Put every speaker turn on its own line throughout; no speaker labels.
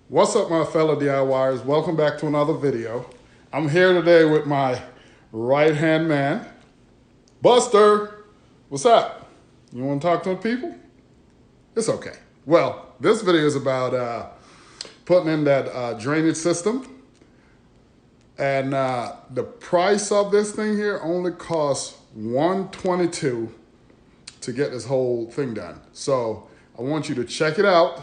What's up, my fellow DIYers? Welcome back to another video. I'm here today with my right-hand man, Buster. What's up? You want to talk to the people? It's okay. Well, this video is about putting in that drainage system. And the price of this thing here only costs $122 to get this whole thing done. So I want you to check it out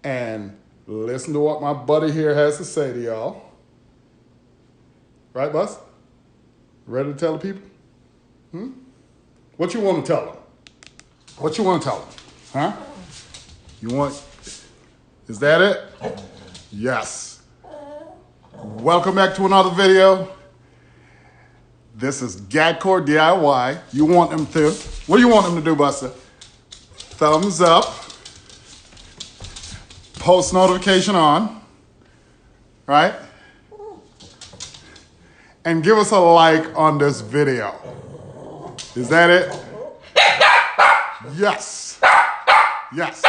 and listen to what my buddy here has to say to y'all. Right, Bus? Ready to tell the people? What you want to tell them? What you want to tell them? Huh? You want... Is that it? Yes. Welcome back to another video. This is GATKKOR DIY. You want them to... What do you want them to do, Buster? Thumbs up. Post notification on, right? And give us a like on this video. Is that it? Yes. Yes.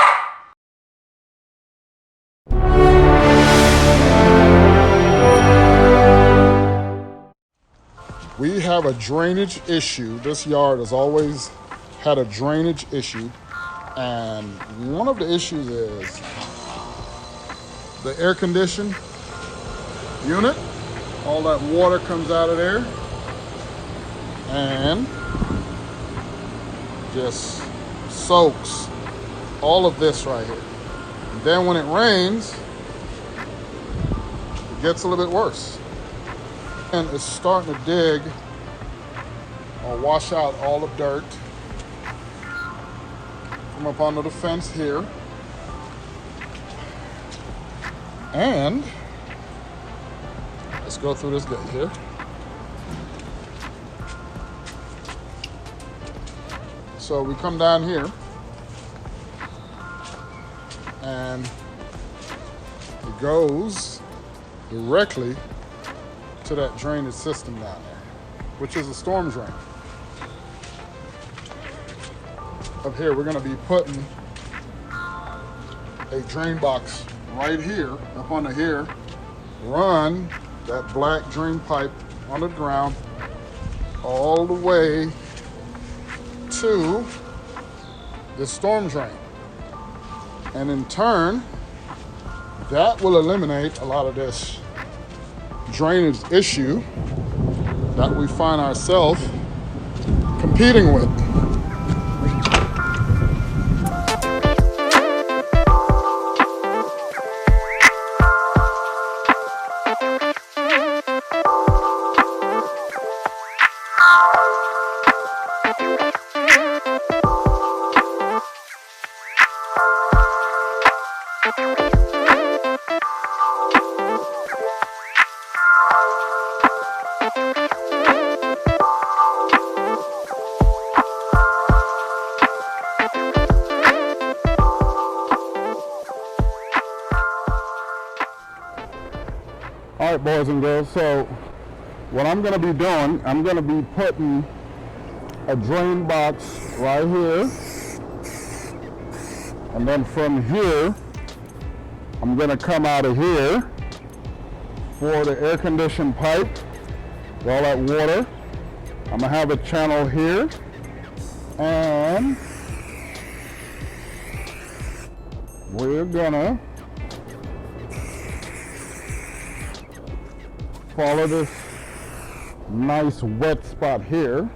We have a drainage issue. This yard has always had a drainage issue. And one of the issues is the air conditioning unit. All that water comes out of there and just soaks all of this right here. And then when it rains, it gets a little bit worse. And it's starting to dig or wash out all the dirt from up under the fence here. And let's go through this gate here. So we come down here and it goes directly to that drainage system down there, which is a storm drain. Up here, we're gonna be putting a drain box right here, up under here, run that black drain pipe under the ground all the way to the storm drain. And in turn, that will eliminate a lot of this drainage issue that we find ourselves competing with. All right, boys and girls, so what I'm going to be doing, I'm going to be putting a drain box right here. And then from here, I'm going to come out of here for the air conditioned pipe, all that water. I'm going to have a channel here. And we're going to follow this nice wet spot here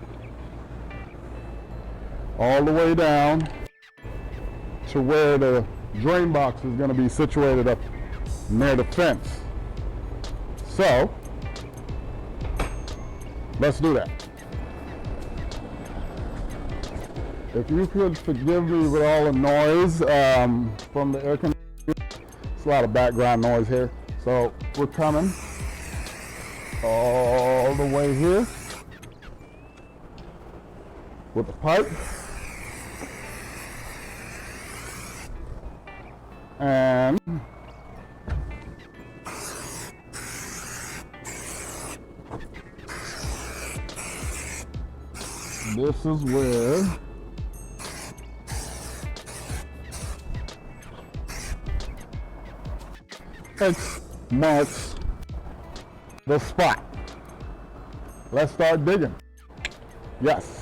all the way down to where the drain box is going to be situated up near the fence. So let's do that. If you could forgive me with all the noise from the air conditioner, it's a lot of background noise here. So we're coming all the way here with the pipe, and this is where X marks the spot. Let's start digging. Yes.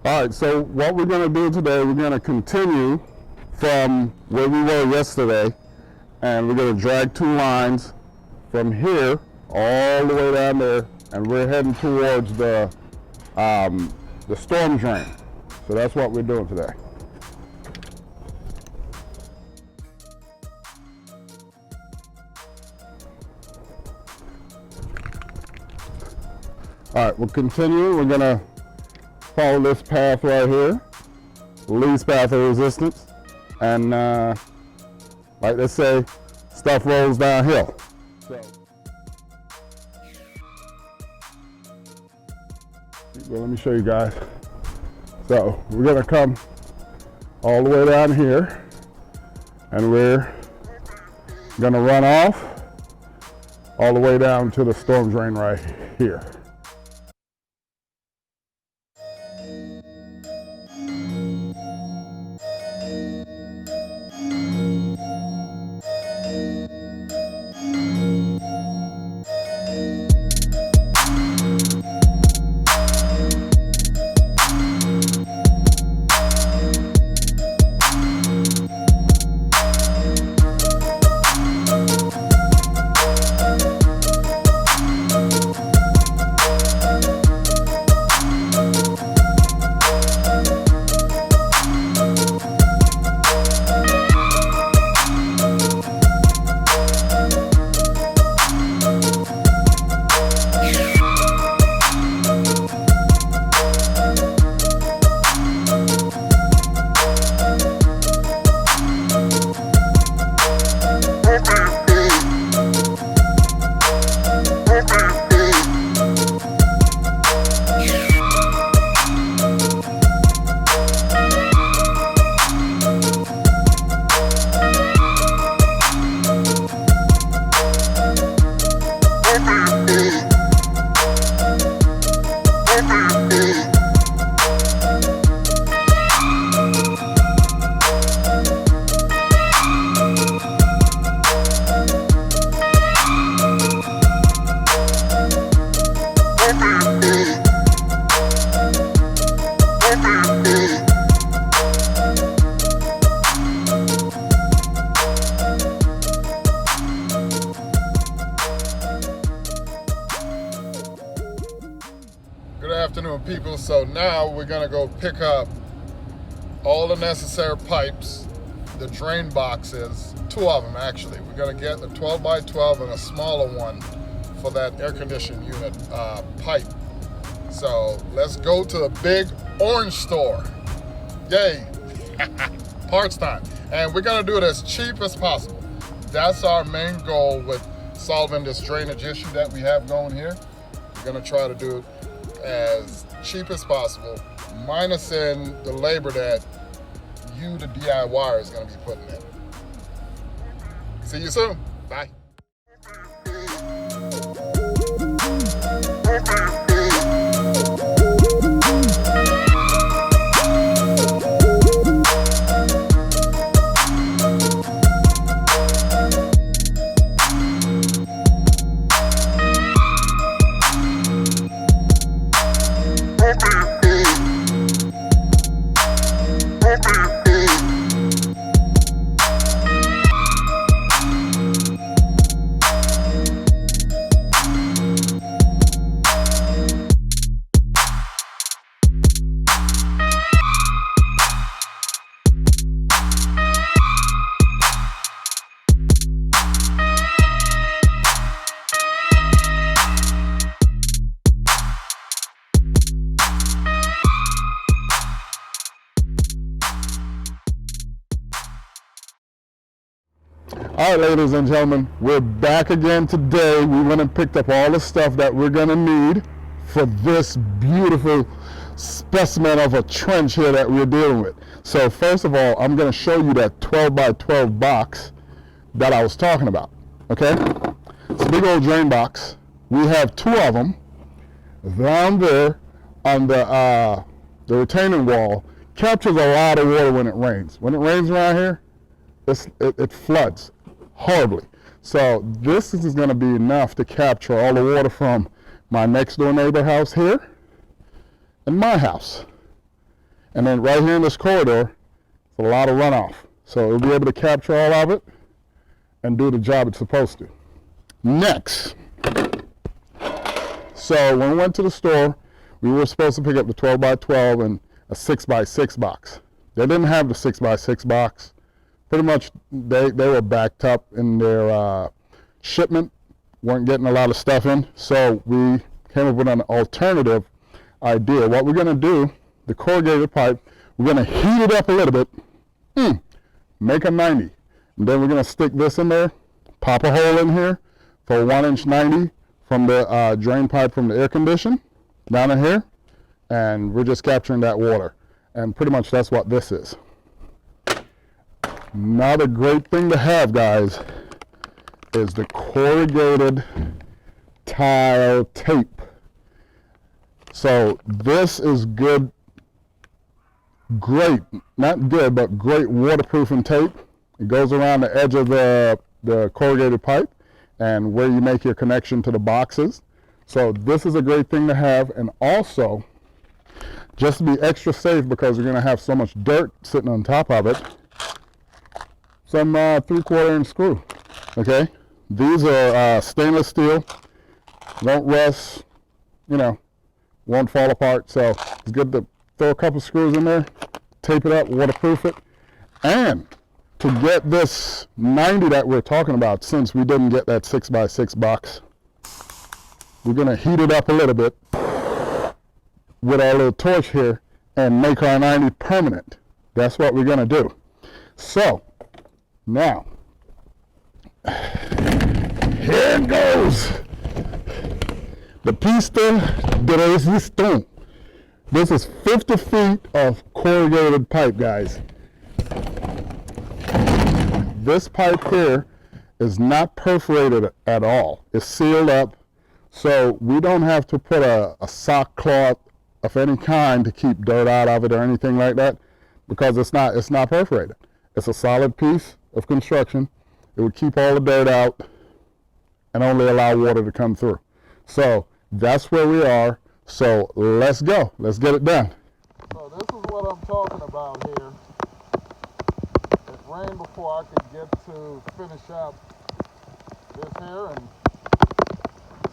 All right, so what we're going to do today, we're going to continue from where we were yesterday, and we're going to drag 2 lines from here all the way down there, and we're heading towards the storm drain. So that's what we're doing today. All right, we'll continue. We're going to follow this path right here, least path of resistance, and like they say, stuff rolls downhill. So, well, let me show you guys. So we're gonna come all the way down here, and we're gonna run off all the way down to the storm drain right here. Good afternoon, people. So now we're gonna go pick up all the necessary pipes, the drain boxes, 2 of them actually. We're gonna get a 12 by 12 and a smaller one for that air conditioning unit pipe. So let's go to the big orange store. Yay, parts time. And we're gonna do it as cheap as possible. That's our main goal with solving this drainage issue that we have going here. We're gonna try to do it as cheap as possible, minusing the labor that you, the DIYer, is gonna be putting in. See you soon, bye.
Bye.
All right, ladies and gentlemen, we're back again today. We went and picked up all the stuff that we're gonna need for this beautiful specimen of a trench here that we're dealing with. So first of all, I'm gonna show you that 12 by 12 box that I was talking about, okay? It's a big old drain box. We have two of them down there on the retaining wall. Captures a lot of water when it rains. When it rains around here, it floods horribly. So this is going to be enough to capture all the water from my next door neighbor house here and my house. And then right here in this corridor, it's a lot of runoff. So it'll be able to capture all of it and do the job it's supposed to. Next, so when we went to the store, we were supposed to pick up the 12 by 12 and a 6 by 6 box. They didn't have the 6 by 6 box. Pretty much they were backed up in their shipment, weren't getting a lot of stuff in, so we came up with an alternative idea. What we're going to do, the corrugated pipe, we're going to heat it up a little bit, make a 90, and then we're going to stick this in there, pop a hole in here for a 1-inch 90 from the drain pipe from the air condition down in here, and we're just capturing that water, and pretty much that's what this is. Another great thing to have, guys, is the corrugated tile tape. So this is good, great, not good, but great waterproofing tape. It goes around the edge of the corrugated pipe and where you make your connection to the boxes. So this is a great thing to have, and also, just to be extra safe because we're going to have so much dirt sitting on top of it, some 3/4 inch screw, okay? These are stainless steel, won't rust, you know, won't fall apart, so it's good to throw a couple screws in there, tape it up, waterproof it, and to get this 90 that we're talking about, since we didn't get that 6 by 6 box, we're gonna heat it up a little bit with our little torch here and make our 90 permanent. That's what we're gonna do. So, now, here it goes. The piece de resistance. This is 50 feet of corrugated pipe, guys. This pipe here is not perforated at all. It's sealed up, so we don't have to put a sock cloth of any kind to keep dirt out of it or anything like that, because it's not perforated. It's a solid piece of construction. It would keep all the dirt out and only allow water to come through. So that's where we are. So let's go. Let's get it done. So this is what I'm talking about here. It rained before I could get to finish up this here, and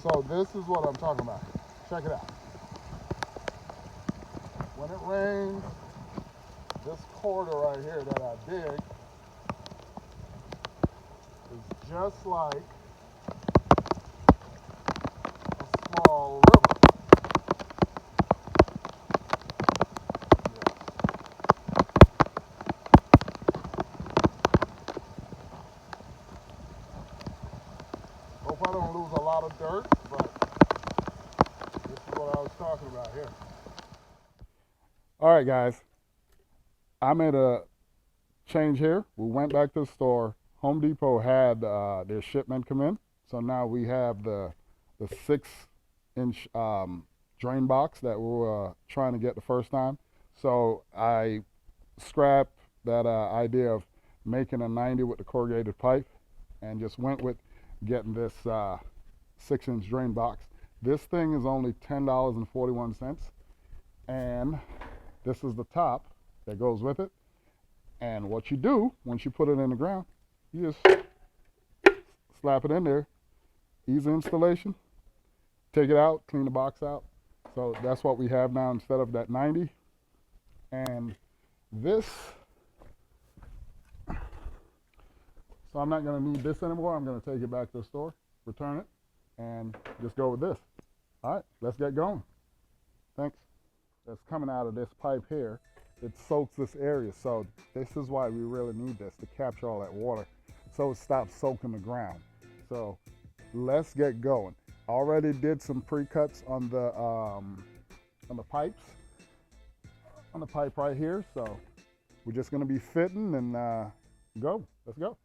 so this is what I'm talking about. Check it out. When it rains, this corridor right here that I dig is just like a small river. Hope I don't lose a lot of dirt, but this is what I was talking about here. All right, guys. I made a change here. We went back to the store. Home Depot had their shipment come in. So now we have the 6-inch drain box that we were trying to get the first time. So I scrapped that idea of making a 90 with the corrugated pipe and just went with getting this 6-inch drain box. This thing is only $10.41, and this is the top that goes with it. And what you do once you put it in the ground, you just slap it in there. Easy installation. Take it out, clean the box out. So that's what we have now instead of that 90. And this, so I'm not going to need this anymore. I'm going to take it back to the store, return it, and just go with this. All right, let's get going. Thanks. That's coming out of this pipe here. It soaks this area, so this is why we really need this, to capture all that water. so it stops soaking the ground. So let's get going. Already did some pre-cuts on the pipes, on the pipe right here. So we're just gonna be fitting and go. Let's go.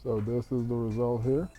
So this is the result here.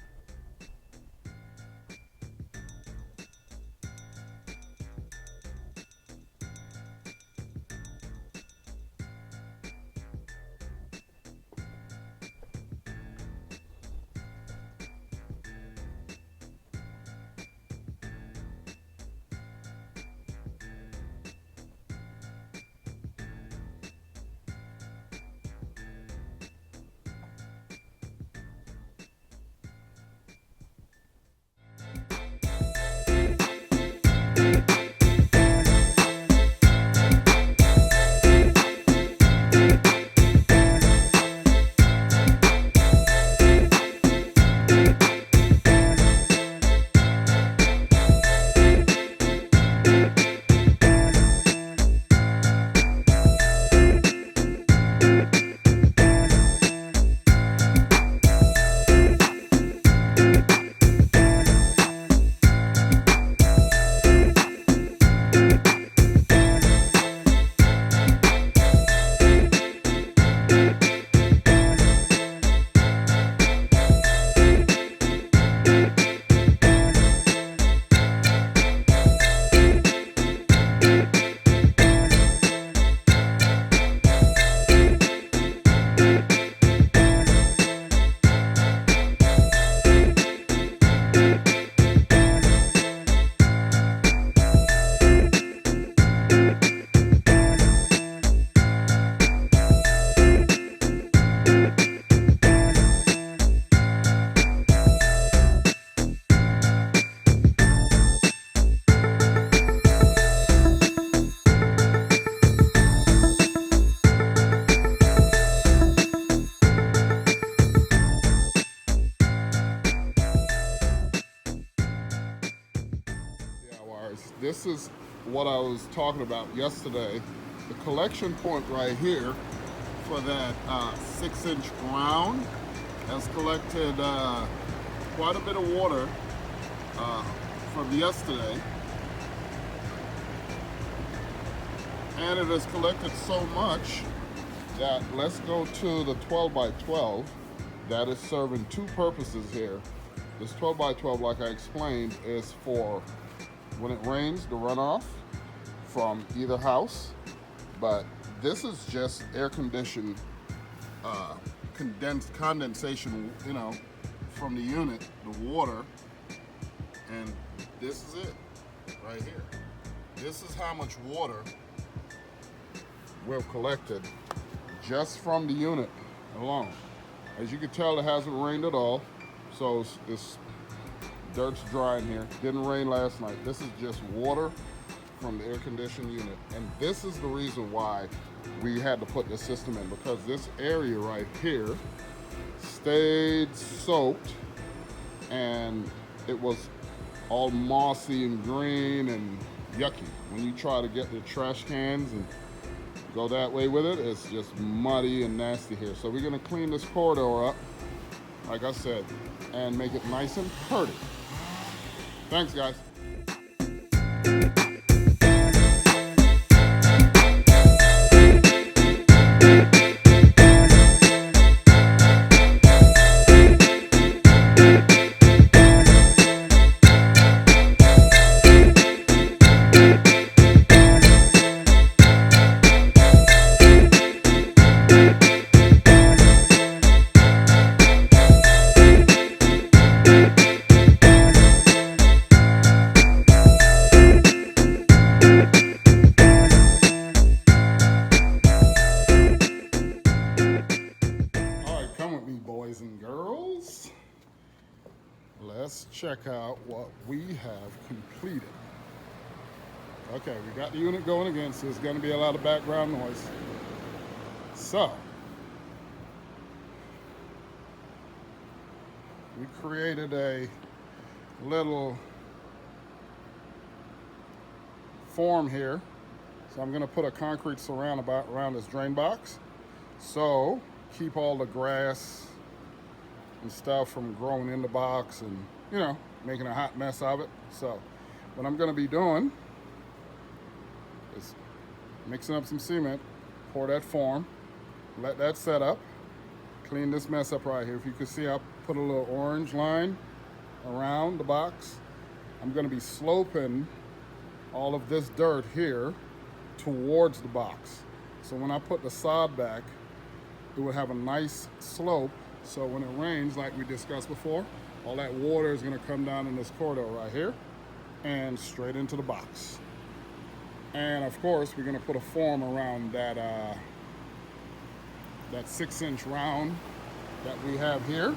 This is what I was talking about yesterday. The collection point right here for that 6-inch round has collected quite a bit of water from yesterday. And it has collected so much that let's go to the 12 by 12 that is serving two purposes here. This 12 by 12, like I explained, is for when it rains, the runoff from either house. But this is just air conditioned condensation, you know, from the unit, the water. And this is it right here. This is how much water we've collected just from the unit alone. As you can tell, it hasn't rained at all, so it's dirt's dry in here. Didn't rain last night. This is just water from the air conditioned unit. And this is the reason why we had to put this system in, because this area right here stayed soaked and it was all mossy and green and yucky. When you try to get the trash cans and go that way with it, it's just muddy and nasty here. So we're gonna clean this corridor up, like I said, and make it nice and pretty. Thanks, guys. Boys and girls, let's check out what we have completed. Okay, we got the unit going again, so there's going to be a lot of background noise. So, we created a little form here. So I'm going to put a concrete surround around this drain box. So, keep all the grass and stuff from growing in the box and, you know, making a hot mess of it. So what I'm going to be doing is mixing up some cement, pour that form, let that set up, clean this mess up right here. If you can see, I put a little orange line around the box. I'm going to be sloping all of this dirt here towards the box. So when I put the sod back, it will have a nice slope. So when it rains, like we discussed before, all that water is going to come down in this corridor right here and straight into the box. And of course, we're going to put a form around that that 6-inch round that we have here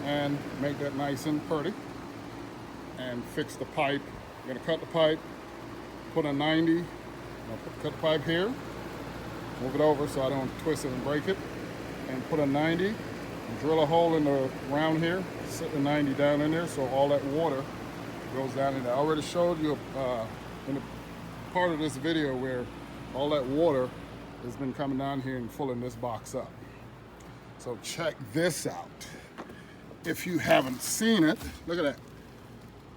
and make that nice and pretty and fix the pipe. We're going to cut the pipe, put a 90, cut the pipe here, move it over so I don't twist it and break it, and put a 90, and drill a hole in the round here, sit the 90 down in there so all that water goes down in there. I already showed you in a part of this video where all that water has been coming down here and filling this box up. So check this out. If you haven't seen it, look at that.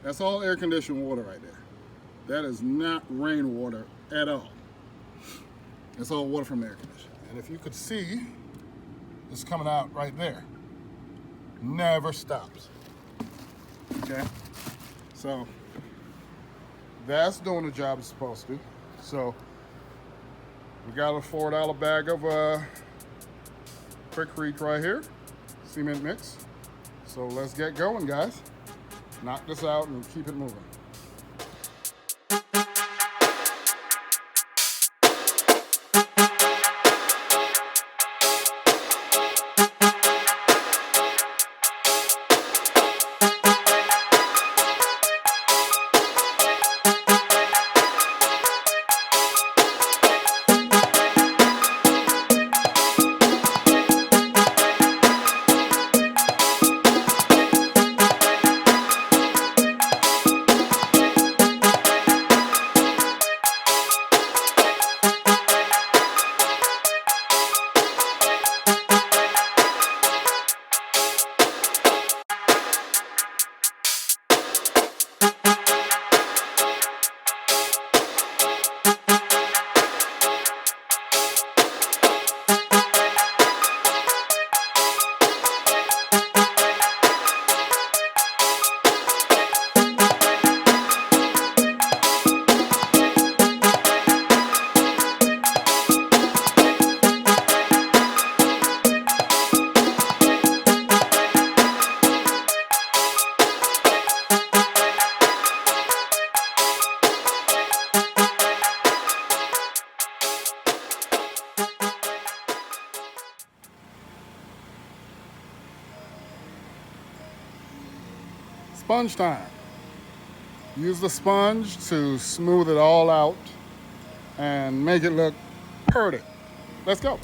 That's all air conditioned water right there. That is not rainwater at all. It's all water from the air conditioner. And if you could see, it's coming out right there. Never stops. Okay? So that's doing the job it's supposed to. So we got a $4 bag of Quikrete right here, cement mix. So let's get going, guys. Knock this out and keep it moving. Sponge time. Use the sponge to smooth it all out and make it look pretty. Let's go.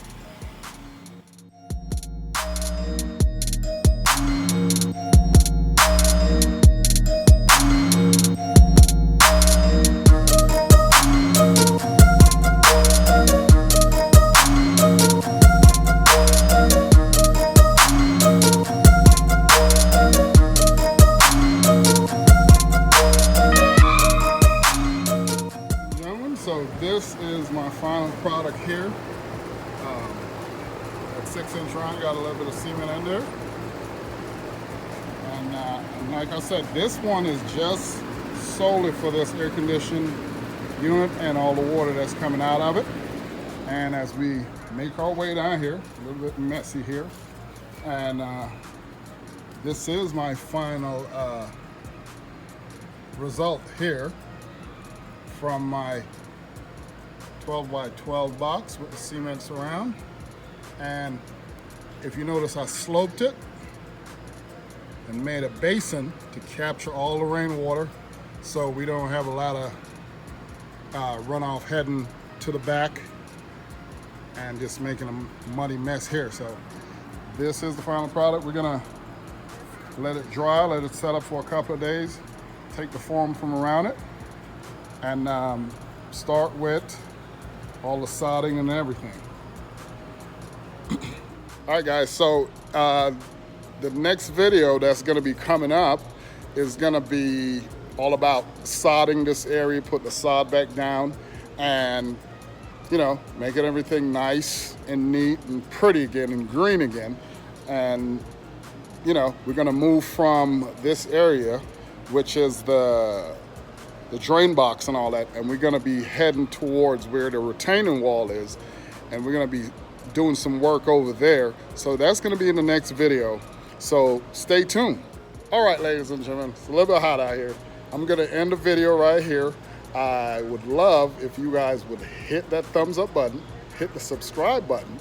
6-inch round, got a little bit of cement in there. And like I said, this one is just solely for this air conditioned unit and all the water that's coming out of it. And as we make our way down here, a little bit messy here, and this is my final result here from my 12 by 12 box with the cement surround. And if you notice, I sloped it and made a basin to capture all the rainwater so we don't have a lot of runoff heading to the back and just making a muddy mess here. So this is the final product. We're gonna let it dry, let it set up for a couple of days, take the foam from around it, and start with all the sodding and everything. All right, guys, so the next video that's gonna be coming up is gonna be all about sodding this area, put the sod back down, and you know, making everything nice and neat and pretty again and green again. And you know, we're gonna move from this area, which is the drain box and all that, and we're gonna be heading towards where the retaining wall is, and we're gonna be doing some work over there. So that's gonna be in the next video. So stay tuned. All right, ladies and gentlemen, it's a little bit hot out here. I'm gonna end the video right here. I would love if you guys would hit that thumbs up button, hit the subscribe button,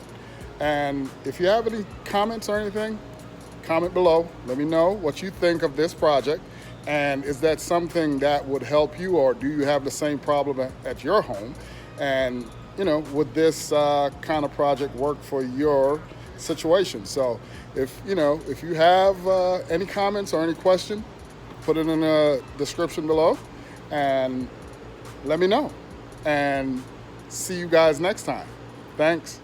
and if you have any comments or anything, comment below. Let me know what you think of this project, and is that something that would help you, or do you have the same problem at your home? And you know, would this kind of project work for your situation? So if you have any comments or any question, put it in the description below and let me know. And see you guys next time. Thanks.